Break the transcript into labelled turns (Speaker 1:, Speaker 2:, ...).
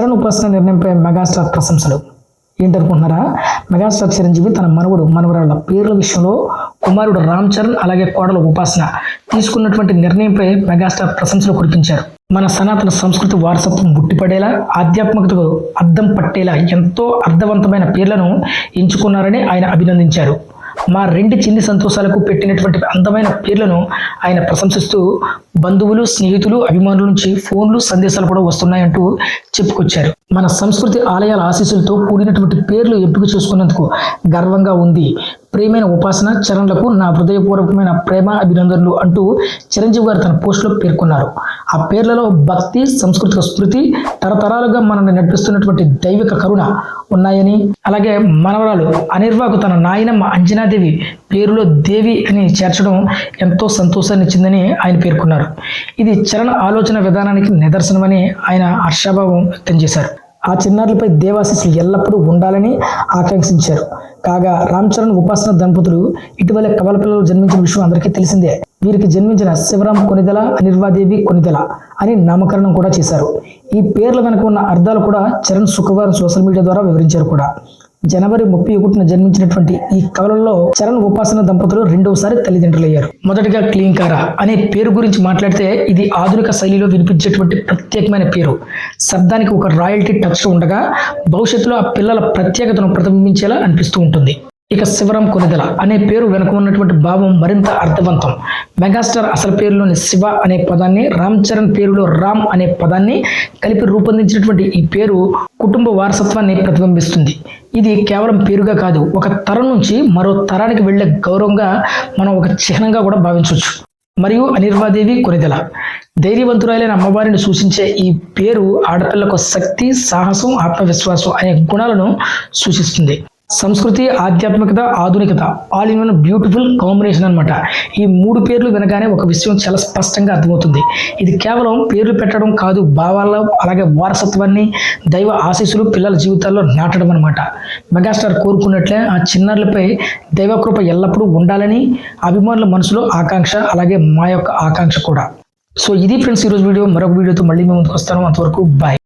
Speaker 1: చరణ్ ఉపాసన నిర్ణయంపై మెగాస్టార్ ప్రశంసలు. ఏంటనుకుంటున్నారా? మెగాస్టార్ చిరంజీవి తన మనవరాళ్ల పేర్ల విషయంలో కుమారుడు రామ్ చరణ్ అలాగే కోడలు ఉపాసన తీసుకున్నటువంటి నిర్ణయంపై మెగాస్టార్ ప్రశంసలు కురిపించారు. మన సనాతన సంస్కృతి వారసత్వం గుట్టిపడేలా, ఆధ్యాత్మికతకు అద్దం పట్టేలా ఎంతో అర్థవంతమైన పేర్లను ఎంచుకున్నారని ఆయన అభినందించారు. మా రెండు చిన్ని సంతోషాలకు పెట్టినటువంటి అందమైన పేర్లను ఆయన ప్రశంసిస్తూ బంధువులు, స్నేహితులు, అభిమానుల నుంచి ఫోన్లు, సందేశాలు కూడా వస్తున్నాయంటూ చెప్పుకొచ్చారు. మన సంస్కృతి ఆలయాల ఆశీస్సులతో కూడినటువంటి పేర్లు ఎంపిక చేసుకున్నందుకు గర్వంగా ఉంది. ప్రియమైన ఉపాసన, చరణ్లకు నా హృదయపూర్వకమైన ప్రేమ అభినందనలు అంటూ చిరంజీవి గారు తన పోస్టులో పేర్కొన్నారు. ఆ పేర్లలో భక్తి, సాంస్కృతిక స్మృతి, తరతరాలుగా మనల్ని నడిపిస్తున్నటువంటి దైవిక కరుణ ఉన్నాయని, అలాగే మనవరాలు అనిర్వాకు తన నాయనమ్మ అంజనాదేవి పేరులో దేవి అని చేర్చడం ఎంతో సంతోషాన్ని ఇచ్చిందని ఆయన పేర్కొన్నారు. ఇది చరణ్ ఆలోచన విధానానికి నిదర్శనమని ఆయన హర్షాభావం వ్యక్తం చేశారు. ఆ చిన్నారులపై దేవాశీస్సులు ఎల్లప్పుడూ ఉండాలని ఆకాంక్షించారు. కాగా రామ్ చరణ్ ఉపాసన దంపతులు ఇటీవల కవల పిల్లలు జన్మించిన విషయం అందరికీ తెలిసిందే. వీరికి జన్మించిన శివరాం కొనిదెల, అనిర్వాదేవి కొనిదెల అని నామకరణం కూడా చేశారు. ఈ పేర్ల వెనుక ఉన్న అర్థాలు కూడా చరణ్ శుక్రవారం సోషల్ మీడియా ద్వారా వివరించారు కూడా. జనవరి 31న జన్మించినటువంటి ఈ కవలల్లో చరణ్ ఉపాసన దంపతులు రెండవసారి తల్లిదండ్రులయ్యారు. మొదటిగా క్లీంకారా అనే పేరు గురించి మాట్లాడితే ఇది ఆధునిక శైలిలో వినిపించేటువంటి ప్రత్యేకమైన పేరు. శబ్దానికి ఒక రాయల్టీ టచ్ ఉండగా భవిష్యత్తులో ఆ పిల్లల ప్రత్యేకతను ప్రతిబింబించేలా అనిపిస్తూ ఉంటుంది. ఇక శివరాం కొనిదెల అనే పేరు వెనుక ఉన్నటువంటి భావం మరింత అర్థవంతం. మెగాస్టార్ అసలు పేరులోని శివ అనే పదాన్ని, రామ్ చరణ్ పేరులో రామ్ అనే పదాన్ని కలిపి రూపొందించినటువంటి ఈ పేరు కుటుంబ వారసత్వాన్ని ప్రతిబింబిస్తుంది. ఇది కేవలం పేరుగా కాదు, ఒక తరం నుంచి మరో తరానికి వెళ్లే గౌరవంగా మనం ఒక చిహ్నంగా కూడా భావించవచ్చు. మరియు అనిర్వాదేవి కొనిదెల ధైర్యవంతురాలైన అమ్మవారిని సూచించే ఈ పేరు ఆడపిల్లకు శక్తి, సాహసం, ఆత్మవిశ్వాసం అనే గుణాలను సూచిస్తుంది. సంస్కృతి, ఆధ్యాత్మికత, ఆధునికత all in one beautiful combination అనమాట. ఈ మూడు పేర్లు వినగానే ఒక విషయం చాలా స్పష్టంగా అర్థమవుతుంది. ఇది కేవలం పేర్లు పెట్టడం కాదు, భావాల్లో అలాగే వారసత్వాన్ని, దైవ ఆశీస్సులు పిల్లల జీవితాల్లో నాటడం అనమాట. మెగాస్టార్ కోరుకున్నట్లే ఆ చిన్నారులపై దైవకృప ఎల్లప్పుడూ ఉండాలని అభిమానుల మనసులో ఆకాంక్ష, అలాగే మా యొక్క ఆకాంక్ష కూడా. సో ఇది ఫ్రెండ్స్ ఈరోజు వీడియో. మరొక వీడియోతో మళ్ళీ మేము ముందుకు వస్తాను. అంతవరకు బాయ్.